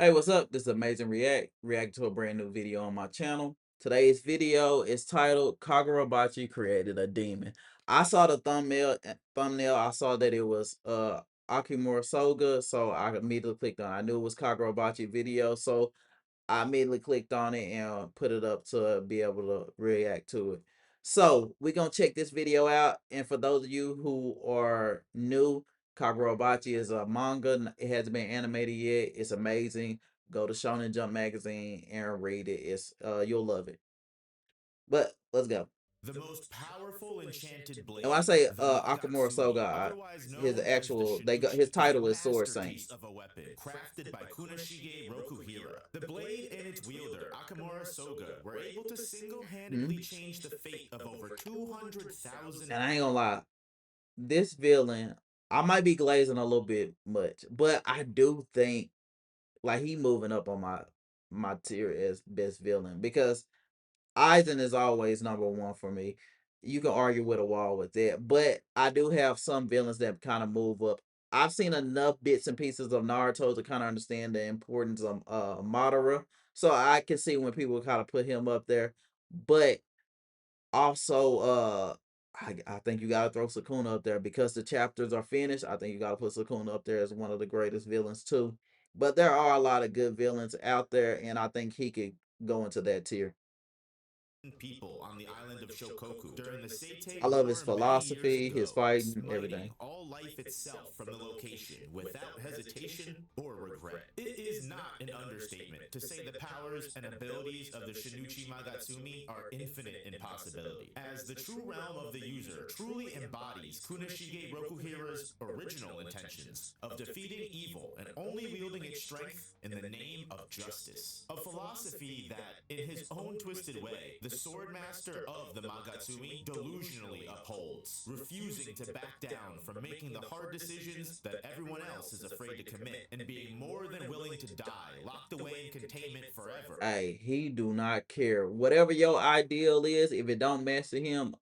Hey, what's up? This is Amazin.react to a brand new video on my channel. Today's video is titled Kagurabachi created a demon. I saw the thumbnail. I saw that it was Akemura Soga, so I immediately clicked on it. I knew it was Kagurabachi video, so I immediately clicked on it and put it up to be able to react to it. So we're gonna check this video out. And for those of you who are new, Kagurabachi is a manga. It hasn't been animated yet. It's amazing. Go to Shonen Jump magazine and read it. It's you'll love it. But let's go. The most powerful enchanted And when I blade, say the Akamura Magatsumi, Soga, otherwise his known as the actual his Shinichi, is a title is Sword Saint. masterpiece of a weapon crafted by Kunashige Rokuhira. The blade and its wielder, Akamura Soga, were able to single-handedly change the fate of over 200,000. And I ain't gonna lie, this villain, I might be glazing a little bit much, but I do think like he moving up on my tier as best villain because Aizen is always number one for me. You can argue with a wall with that, but I do have some villains that kind of move up. I've seen enough bits and pieces of Naruto to kind of understand the importance of Madara, so I can see when people kind of put him up there. But also, I think you gotta throw Sukuna up there because the chapters are finished. I think you gotta put Sukuna up there as one of the greatest villains too. But there are a lot of good villains out there, and I think he could go into that tier. People on the island of Shokoku during the I Seitei love his War many years philosophy, his ago, fighting, smiting everything. all life itself from the location without hesitation or regret. It is not an understatement to say the powers and abilities of the Shinichi Magatsumi are infinite in possibility, as the true realm of the user truly embodies Kunashige Rokuhira's original intentions of defeating evil and only wielding its strength in the name of justice. A philosophy that, in his own twisted way, the sword master of the Magatsumi delusionally upholds, refusing to back down from making the hard decisions that everyone else is afraid to commit, and being more than willing to die, locked away in containment forever. Hey, he do not care. Whatever your ideal is, if it don't match to him,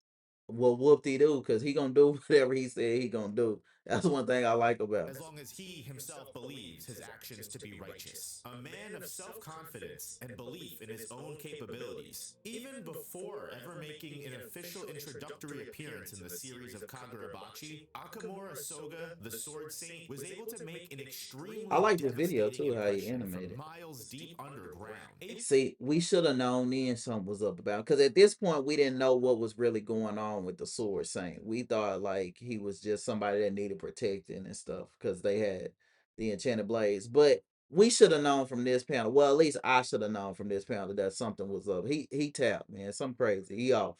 well, whoop de do, because he gonna do whatever he said he gonna do. That's one thing I like about him. As long as he himself believes his actions to be righteous. A man of self-confidence and belief in his own capabilities. Even before ever making an official introductory appearance in the series of Kagurabachi, Akamura Soga, the Sword Saint, was able to make an I extremely like this video devastating too, how he impression from animated. miles deep underground. See, we should have known then something was up about because at this point we didn't know what was really going on with the Sword Saint. We thought like he was just somebody that needed protecting and stuff because they had the enchanted blades. But we should have known from this panel. Well, at least I should have known from this panel that something was up. He tapped, man. Something crazy. He off.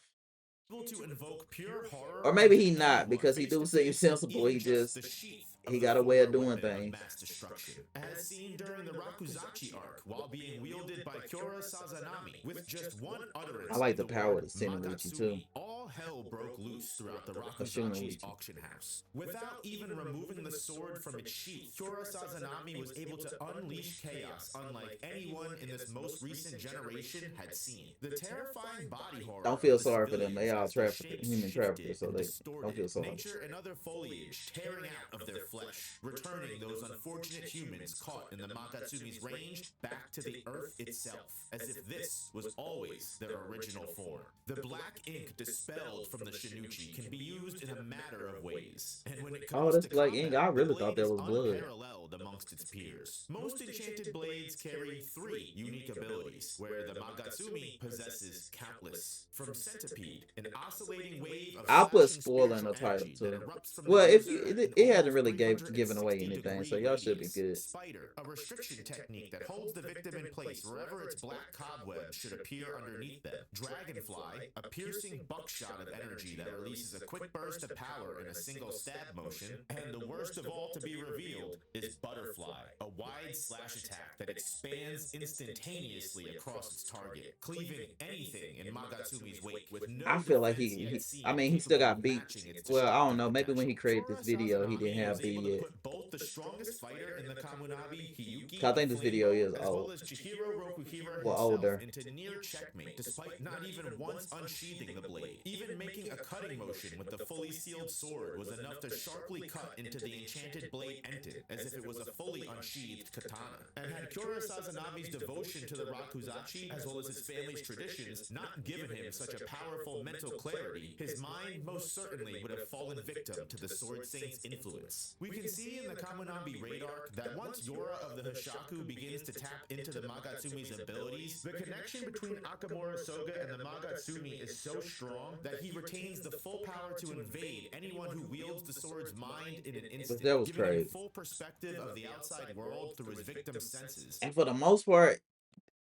Able to invoke pure horror Or maybe within he not anyone because he face do to seem face, sensible. even He just just the sheath he of the got a way of former doing weapon of things. mass destruction, as seen during the Rakuzachi arc while being wielded by Kyora Sazanami. With just one I utterance like of the the power word of the Seninuchi too. Magatsumi, all hell broke loose throughout the A Rakuzachi's Shunoichi. auction house. Without even removing the sword from its sheath, Kyora Sazanami was able to unleash chaos unlike anyone in this most recent generation had seen. The terrifying body horror Don't of feel the sorry for them. They civilians all as their traffickers, shapes human traffickers, shifted so and they don't distorted, feel sorry. nature and other foliage tearing out of their flesh, returning those unfortunate humans caught in the Magatsumi's range back to the earth itself, as if this was always their original form. The black ink dispelled from the Shinuchi can be used in a matter of ways, and when it Oh, comes that's to black ink. combat, I the really thought blade that is was blood. unparalleled amongst its peers. Most enchanted blades carry three unique abilities, where the Magatsumi possesses countless. From Centipede, an oscillating wave of I'll put flashing spoiler in spiritual the title energy that too. erupts from the Well, if you user in it hasn't almost really given away 360 anything, so degree y'all should be radius. good. Spider, a restriction technique that holds the victim in place wherever its black cobweb should appear underneath them. Dragonfly, a piercing buckshot of energy that releases a quick burst of power in a single stab motion. And the worst of all to be revealed is Butterfly, a wide slash attack that expands instantaneously across its target, cleaving anything in Magatsumi's wake with I no feel like defense yet I seen mean, he still capable got of beat. matching its Well, I don't destructive know. Maybe when potential. he created this Kyora video, he didn't Sazanami have was beat able to yet. put both the strongest fighter in the Kamunabi, Cause Hiyuki, I the think this video Flamebow, is as well old. as Chihiro Rokuhira Well, himself older. into near checkmate, despite not even once unsheathing the blade. Even making a cutting motion with the fully sealed sword was enough to sharply cut into the enchanted blade Enten, as if it was a fully unsheathed katana. And had Sakura Sazanabe's devotion to the Rakuzachi, as well as his family's traditions, not given him such a powerful mental clarity, his mind most certainly would have fallen victim to the Sword Saint's influence. We can see in the Kamunabi raid arc that once Yora of the Hoshaku begins to tap into the Magatsumi's abilities, the connection between Akamura Soga and the Magatsumi is so strong that he retains the full power to invade anyone who wields the sword's mind in an But instant, that was giving him crazy. full perspective of the outside world through his victim's senses. And for the most part,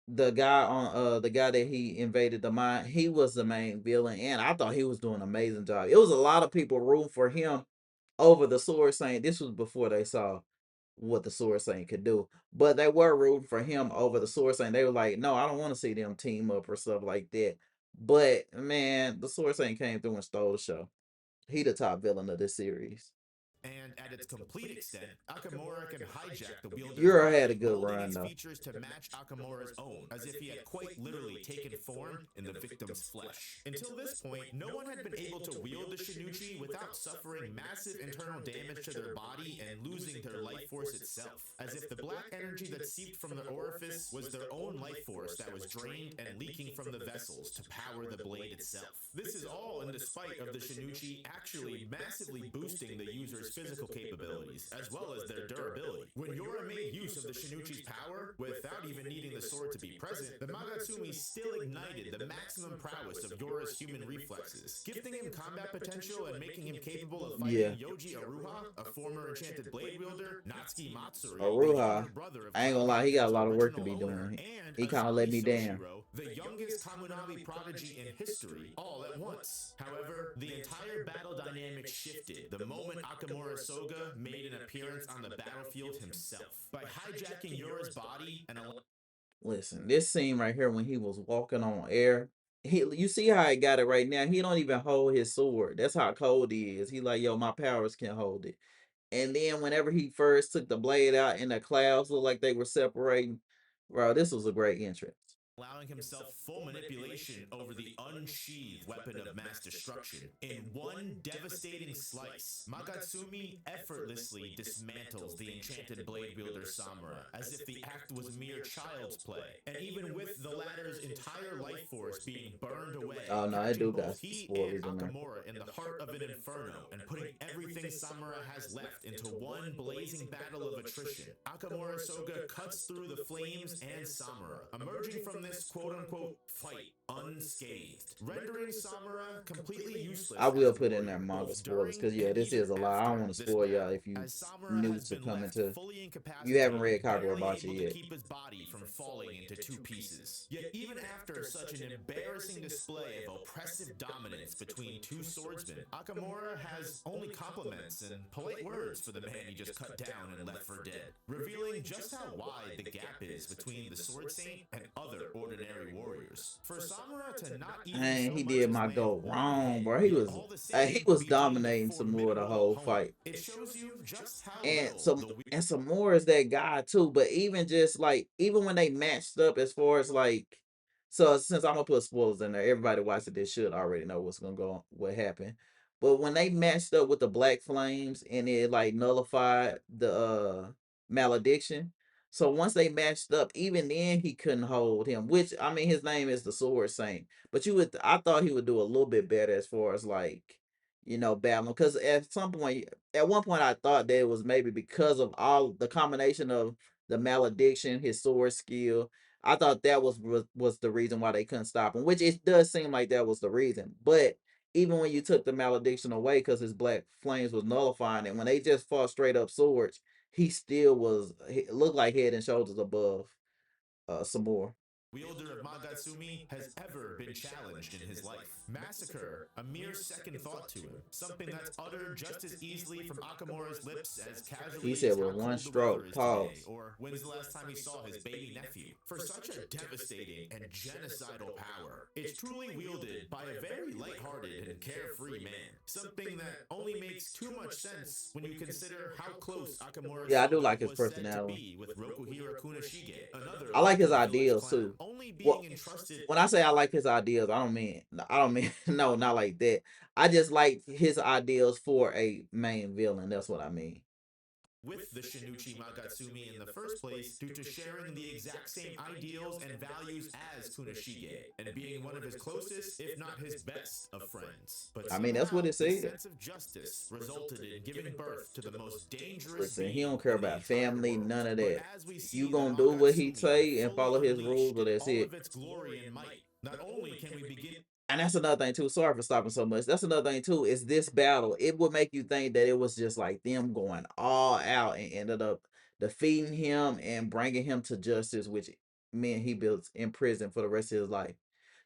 the guy that he invaded the mine, he was the main villain, and I thought he was doing an amazing job. It was a lot of people rooting for him over the Sword Saint. This was before they saw what the Sword Saint could do, but they were rooting for him over the Sword Saint. They were like, "No, I don't want to see them team up or stuff like that." But man, the Sword Saint came through and stole the show. He the top villain of this series. And at its complete extent, Akamura can hijack the wielder's Yura had a body, good molding run its though. features to match Akamura's own, as if he had quite literally taken form in the victim's flesh. Until this point, no one had been able to wield the Shinuchi without suffering massive internal damage to their body and losing their life force itself, as if the black energy that seeped from the orifice was their own life force that was drained and leaking from the vessels to power the blade itself. This is all in despite of the Shinuchi actually massively boosting the user's physical capabilities, as well as their durability. When Yora made use of the Shinuchi's power, without even needing the sword to be present, the Magatsumi still ignited the maximum prowess of Yora's human reflexes, gifting him combat potential and making him capable of Yeah, fighting Yoji Aruha, a former enchanted blade wielder, Natsuki Matsuri, the younger Aruha. brother of I ain't gonna Cloud lie, he got a Ninja's lot of work to original be owner, doing. and He kind of let Azami me down. Soshiro, the youngest Kamunabi prodigy in history, all at once. However, the entire battle dynamic shifted the moment Akamura Soga made an appearance on the battlefield himself. By hijacking Yora's body and Listen, this scene right here when he was walking on air, you see how he got it right now. He don't even hold his sword. That's how cold he is. He like, yo, my powers can hold it. And then whenever he first took the blade out and the clouds looked like they were separating, bro, this was a great entrance. allowing himself full manipulation over the unsheathed weapon of mass destruction. In one devastating slice, Magatsumi effortlessly dismantles the enchanted blade wielder Samura, as if the act was mere child's play. And even with the latter's entire life force being burned away, Oh no, I catching do got both he and spoilers in there. Akamura in the heart of an inferno and putting everything Samura has left into one blazing battle of attrition. Akamura Soga cuts through the flames and Samura, emerging from this quote-unquote fight unscathed, rendering Samura completely I useless will as a put in there warrior, manga both spoilers during because yeah, and this even is a lot. I don't after want to this spoil y'all battle, if you as Samura new has to been come left into. fully You haven't read incapacitated, barely able Kagurabachi to yet. keep his body from falling into two pieces. Yet even after such an embarrassing display of oppressive dominance between two swordsmen, Akamura has only compliments and polite words for the man he just cut down and left for dead, revealing just how wide the gap is between the Sword Saint and other ordinary warriors. For Samura to not even And so he much did as my land go one wrong, hit, bro. yet all the He same was be deemed a dominating Samura the formidable whole opponent. fight. It shows you just how And little some the and Samura is that guy too. But even just like even when they matched up as far as like so since I'm gonna put spoilers in there, everybody watching this should already know what's gonna go on, what happened. But when they matched up with the Black Flames and it like nullified the malediction. So once they matched up, even then he couldn't hold him. Which I mean his name is the Sword Saint. But I thought he would do a little bit better as far as like battling because at one point I thought that it was maybe because of all the combination of the malediction, his sword skill. I thought that was the reason why they couldn't stop him, which it does seem like that was the reason. But even when you took the malediction away because his black flames was nullifying it, when they just fought straight up swords, he looked like head and shoulders above some more. wielder of Magatsumi has ever been challenged in his life. Massacre, a mere second thought to him, something that's uttered just as easily from Akamura's lips as He casually said as with how one cold the weather stroke, is today, pause. or when's the last time he saw his baby nephew. For such a devastating and genocidal power, it's truly wielded by a very lighthearted and carefree man, something that only makes too much sense when you consider how close Akamura Yeah, I do Soga like his was said to personality. be with Rokuhira Kunishige, another I like his local village ideals clan, too. only Well, being entrusted. when I say I like his ideals, I don't mean no, not like that. I just like his ideals for a main villain. That's what I mean. with the Shinichi Magatsumi in the first place due to sharing the exact same ideals and values as Kunishige, and being one of his closest, if not his best, of friends. But I mean, that's what somehow, it his said. sense of justice resulted in giving birth to the most dangerous Listen, he being don't care in the about entire family, world. none of But that. as we You see the gonna do what he Magatsumi say and fully follow his rules, unleashed or in that's all it. of its glory and might, not only can we begin. And that's another thing too. Sorry for stopping so much. That's another thing too. Is this battle? It would make you think that it was just like them going all out and ended up defeating him and bringing him to justice, which meant he was in prison for the rest of his life.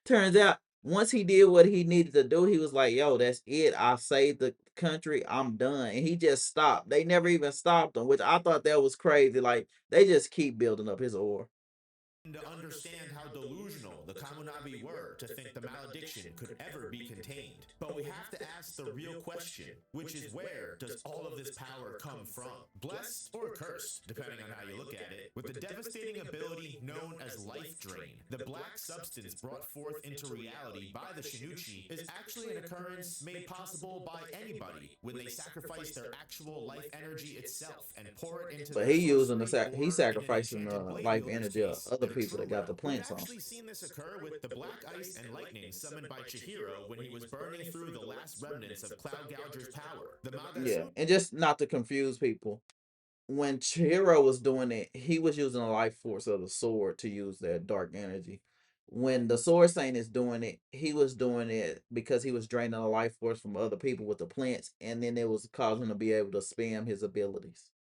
Turns out, once he did what he needed to do, he was like, "Yo, that's it. I saved the country. I'm done." And he just stopped. They never even stopped him, which I thought that was crazy. Like they just keep building up his ore. To understand how delusional the Kamunabi were to think the malediction could ever be contained. But we have to ask the real question, which is where does all of this power come from? Blessed or cursed, depending on how you look at it, with the devastating ability known as life drain. The black substance brought forth into reality by the Shinichi is actually an occurrence made possible by anybody when they sacrifice their actual life energy itself and pour it into But their he using the sorcery he or, in an sacrificing enchanted the blade life wielder's energy of case, other people that got Akemura. the We've plants on. actually seen this occur with the black ice and lightning summoned by Chihiro when he was burning through the last remnants of Cloud Gouger's power. The Yeah, Magatsumi. and just not to confuse people, when Chihiro was doing it, he was using the life force of the sword to use that dark energy. When the Sword Saint is doing it, he was doing it because he was draining the life force from other people with the plants, and then it was causing him to be able to spam his abilities.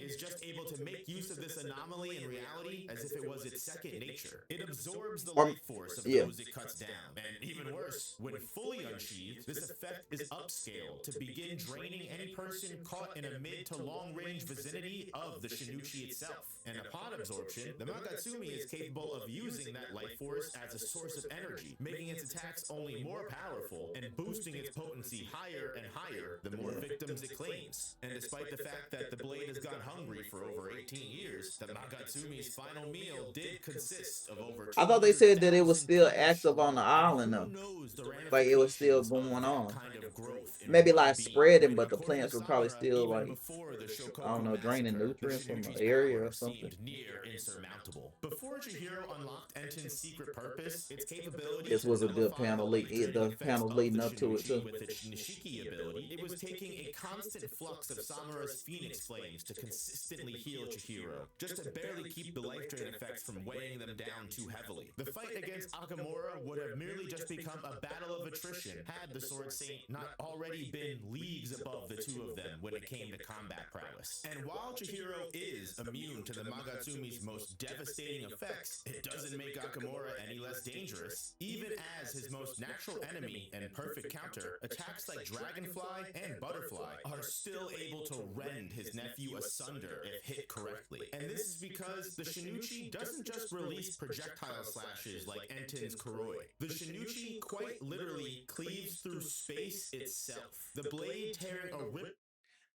Is just able to make use of this anomaly in reality as if it was its second nature. It absorbs the Or life force of yeah, those it cuts down, and even worse, when fully unsheathed, this effect is upscaled to begin draining any person caught in a mid to long range vicinity of the Shinichi itself. And upon absorption, the Magatsumi is capable of using that life force as a source of energy, making its attacks only more powerful and boosting its potency higher and higher the more yeah. victims it claims. And despite the fact that the blade has gone hungry for over 18 years, the Magatsumi's final meal did consist of over I thought they said that it was 200,000 still people active on the slaughtered. And island who though. knows the Like it was still ramifications of going that on. kind of growth in Maybe one like being spreading, when, but the according to plants were probably Samura, still even like, before the I don't Shokoku know, draining massacre, the nutrients from the Shinichi's area or power something. seemed near insurmountable. Before Chihiro unlocked Enten's secret purpose, its capability This to was a good nullify the panel lead. life-draining The effects panels of the leading up to it Shinichi too. with its Nishiki ability, it was taking a constant flux of Samura's phoenix flames to consistently heal Chihiro, just to barely keep the life drain effects from weighing them down too heavily. The fight against Akamura would have merely just become a battle of attrition had the Sword Saint not already been leagues above the two of them when it came to combat prowess. And while Chihiro is immune to the Magatsumi's most devastating effects, it doesn't make Akamura any less dangerous, even as his most natural enemy and perfect counter, attacks like Dragonfly and Butterfly are still able to rend his nephew asunder if hit correctly. And this is because the Shinichi doesn't just release projectile slashes like Enten's Kuroi. The Shinichi quite literally cleaves through space itself, the blade tearing a rip.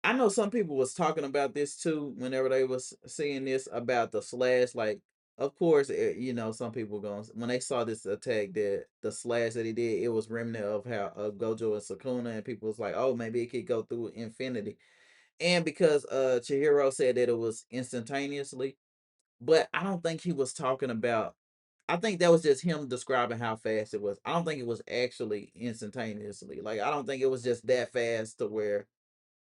I know some people was talking about this too whenever they was seeing this about the slash. Like, of course, some people going when they saw this attack that the slash that he did, it was remnant of how Gojo and Sukuna, and people was like, oh, maybe it could go through infinity. And because Chihiro said that it was instantaneously, but I don't think he was talking about. I think that was just him describing how fast it was. I don't think it was actually instantaneously. Like I don't think it was just that fast to where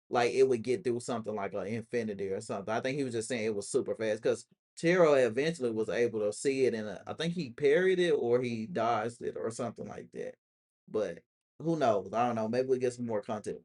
like it would get through something like an infinity or something. I think he was just saying it was super fast because Tiro eventually was able to see it, and I think he parried it or he dodged it or something like that. But who knows? I don't know. Maybe we get some more content.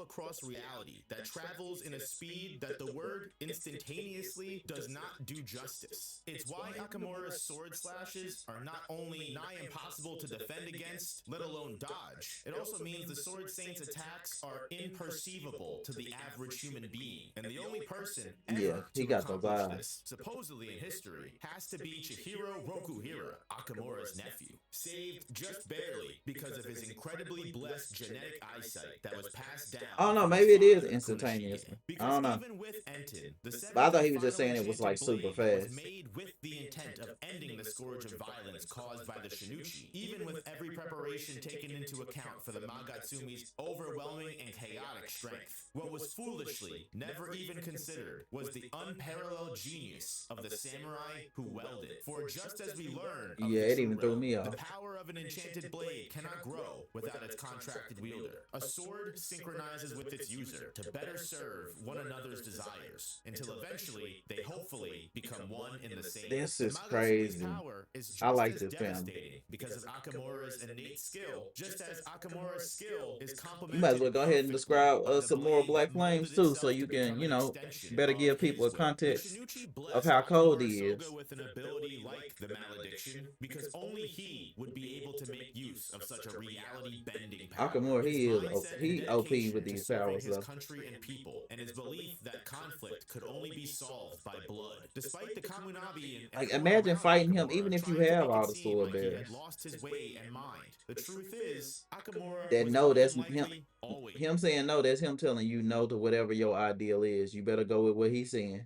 Across reality that travels in a speed that the word instantaneously does not do justice. It's why Akamura's sword slashes are not only nigh impossible to defend against, let alone dodge. It also means the Sword Saint's attacks are imperceivable to the average human being, and the only person Yeah, ever he to got those accomplish eyes. this, supposedly in history, has to be Chihiro Rokuhira, Akamura's nephew, saved just barely because of his incredibly blessed genetic eyesight that was passed I don't down know. from his Maybe it is father, instantaneously. Kunishige. I Because don't know. even with Enten, the But I seventh thought and he was just final saying it was enchanted like super blade was fast. made with the intent of ending the scourge of violence caused by the Shinuchi, even with every preparation taken into account for the Magatsumi's overwhelming and chaotic strength. What was foolishly never even considered was the unparalleled genius of the samurai who weld it. For just as we learn of Yeah, the it true even threw realm, me the off. power of an enchanted blade cannot grow without its contracted wielder. A sword synchronizes with its user to better serve one another's desires, until eventually they hopefully become one in the same. This The is Magatsumi's crazy. power is I just like as this family. devastating because of Akamura's innate skill, just as Akamura's skill is You might as well complemented go ahead and perfectly describe by the some more blade Black that Flames molded too, so itself you to can, become an extension better of give people his a will. The context Shinuchi of blessed how cold Akamura he Soga is. with an ability like the Malediction because only he would be able to make use of such a reality-bending power. Akamura, His mindset and He OP dedication with to these serving powers his though. country and people, and his belief that conflict could only be solved by blood. Despite the Kamunabi and Like everyone imagine around fighting him, Akamura even if you trying to have make it all the seem sword like he had bearers. lost his way and mind, the truth is, Akamura That was no, more that's than him. likely always Him saying no, that's him telling you no to whatever your ideal is. You better go with what he's saying.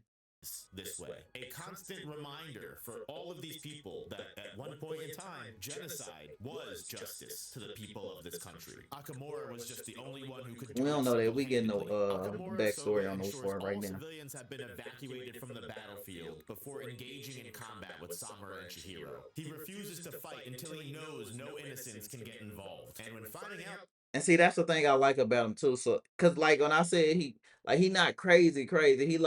this way. A constant reminder for all of these people that at one point in time, genocide was justice to the people of this country. Akamura was just the only one who could We do don't it know that. We getting no single-handedly. Akamura backstory Soga on those ensures for right all now. civilians have been evacuated from the battlefield before engaging in combat with Samura and Chihiro. He refuses to fight until he knows no innocents can get involved. And when finding out And see, that's the thing I like about him too. So, cause like when I said he not crazy, crazy.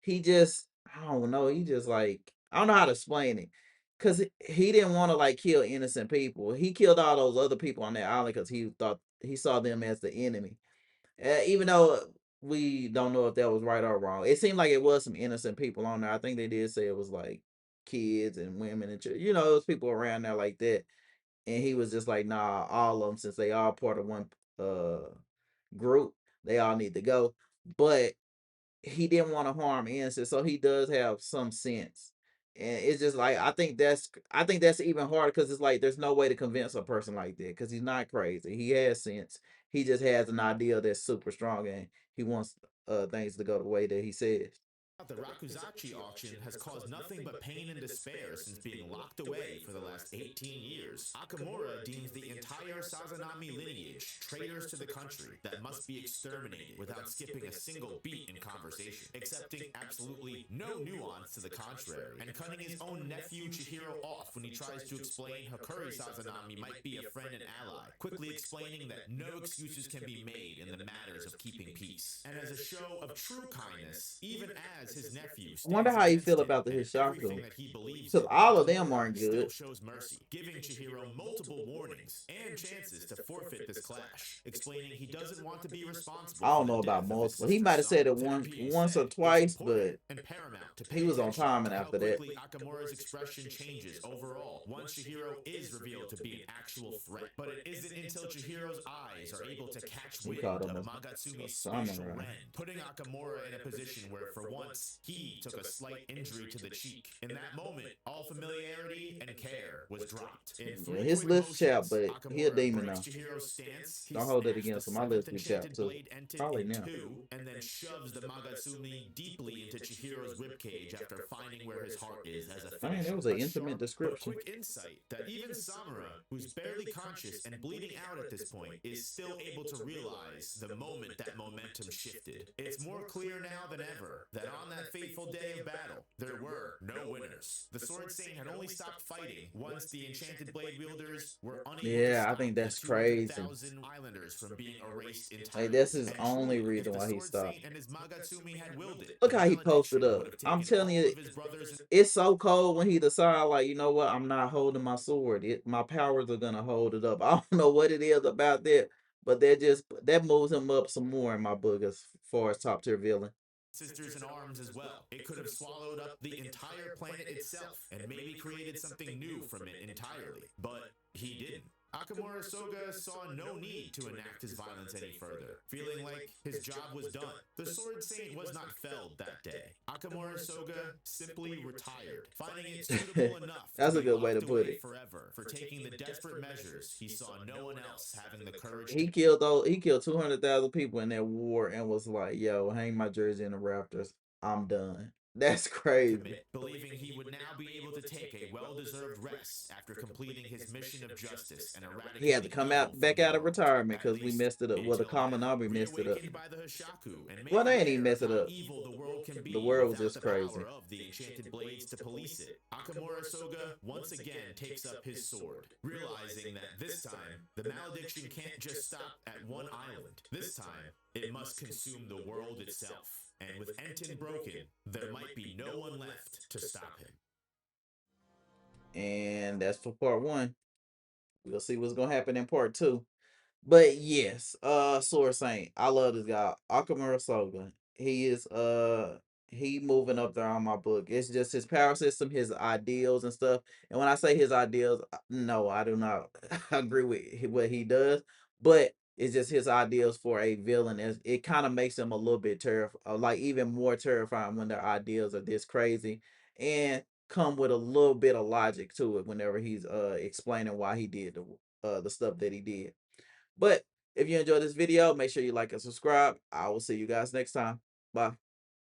He just, I don't know. He just like, I don't know how to explain it. Cause he didn't want to like kill innocent people. He killed all those other people on that island because he thought he saw them as the enemy. Even though we don't know if that was right or wrong, it seemed like it was some innocent people on there. I think they did say it was like kids and women and children. It was people around there like that. And he was just like, nah, all of them, since they all part of one group, they all need to go. But he didn't want to harm innocent, so he does have some sense. And it's just like I think that's even harder because it's like there's no way to convince a person like that because he's not crazy. He has sense. He just has an idea that's super strong and he wants things to go the way that he says. the Rakuzachi auction has caused nothing but pain and despair since being locked away for the last 18 years. Akamura deems the entire Sazanami lineage traitors to the country that must be exterminated without skipping a single beat in conversation, accepting absolutely no nuance to the contrary, and cutting his own nephew Chihiro off when he tries to explain Hakuri Sazanami might be a friend and ally, quickly explaining that no excuses can be made in the matters of keeping peace. And as a show of true kindness, even as his nephew I wonder stands how you against feel him about the and in everything Hishaku that he believes in, because all of them Akamura aren't still good. shows mercy, giving Chihiro multiple warnings and chances to forfeit this clash, explaining he doesn't want to be responsible I for don't the know about death of his multiple. He sister's might have son. said it That being once or said, it's twice, important but and paramount to he pay was on attention timing to how after that. quickly Akamura's expression changes overall once Chihiro is revealed to be an actual threat. But it isn't until Chihiro's eyes are able to catch He wind called him of a Magatsumi's spatial samurai. rend, putting Akamura in a position where, for once, he took a slight injury to the cheek. In that moment, all familiarity and care was dropped. In Yeah, three his quick lips chapped, motions, but he a Akamura demon breaks now. Chihiro's stance, he Don't hold it snaps the against him. My lips seventh be chapped enchanted too. blade Enten Probably in now. two, and then shoves the Magatsumi deeply into Chihiro's ribcage after finding where his heart is as a Dang, that finisher. was an A intimate sharp but description. quick insight that even Samura, who's barely conscious and bleeding out at this point, is still able to realize the moment that momentum shifted. It's more clear now than ever that on that fateful day of battle, there were no winners. The Sword Saint had only stopped fighting once the enchanted blade wielders were unable to Yeah, I think stop the that's crazy. 200,000 islanders from being erased Like entirely. that's his And only truly, if reason the why he Sword stopped. Saint and his Magatsumi had willed it, Look the how he posted malediction up. would have I'm taken telling all you, of his brothers and it's so cold when he decide like, you know what, I'm not holding my sword. My powers are gonna hold it up. I don't know what it is about that, but that moves him up some more in my book as far as top tier villain. sisters in arms as well. It could have swallowed up the entire planet itself and maybe created something new from it entirely. But he didn't. Akamura Soga saw no need to enact his violence any further, feeling like his job was done. The Sword Saint was not felled that day. Akamura Soga simply retired, finding it suitable enough to That's a be good way to locked put away it. forever for taking the desperate measures he saw no one else having the courage to. He killed 200,000 people in that war and was like, "Yo, hang my jersey in the rafters. I'm done." That's crazy. Commit, believing he would now be able to take a well deserved rest after completing his mission of justice and He had to eradicating come evil out from back the out of world, retirement at because we least messed it up. Well, the until now. Kaminari messed it up. Reawakened by the Hoshaku and Well, made they ain't even aware of mess it how up. evil the world can The be world was without just the crazy. power of the enchanted blades to police it, Akamura Soga once again takes up his sword, realizing that this time the malediction can't just stop at one island. This time, it must consume the world itself. And with Enten broken, there might be no one left to stop him. And that's for part one. We'll see what's gonna happen in part two. But yes, Sword Saint. I love this guy. Akamura Soga. He is he moving up there on my book. It's just his power system, his ideals and stuff. And when I say his ideals, no, I do not agree with what he does. But it's just his ideals for a villain. It kind of makes him a little bit terrifying, like even more terrifying when their ideals are this crazy and come with a little bit of logic to it whenever he's explaining why he did the stuff that he did. But if you enjoyed this video, make sure you like and subscribe. I will see you guys next time. Bye.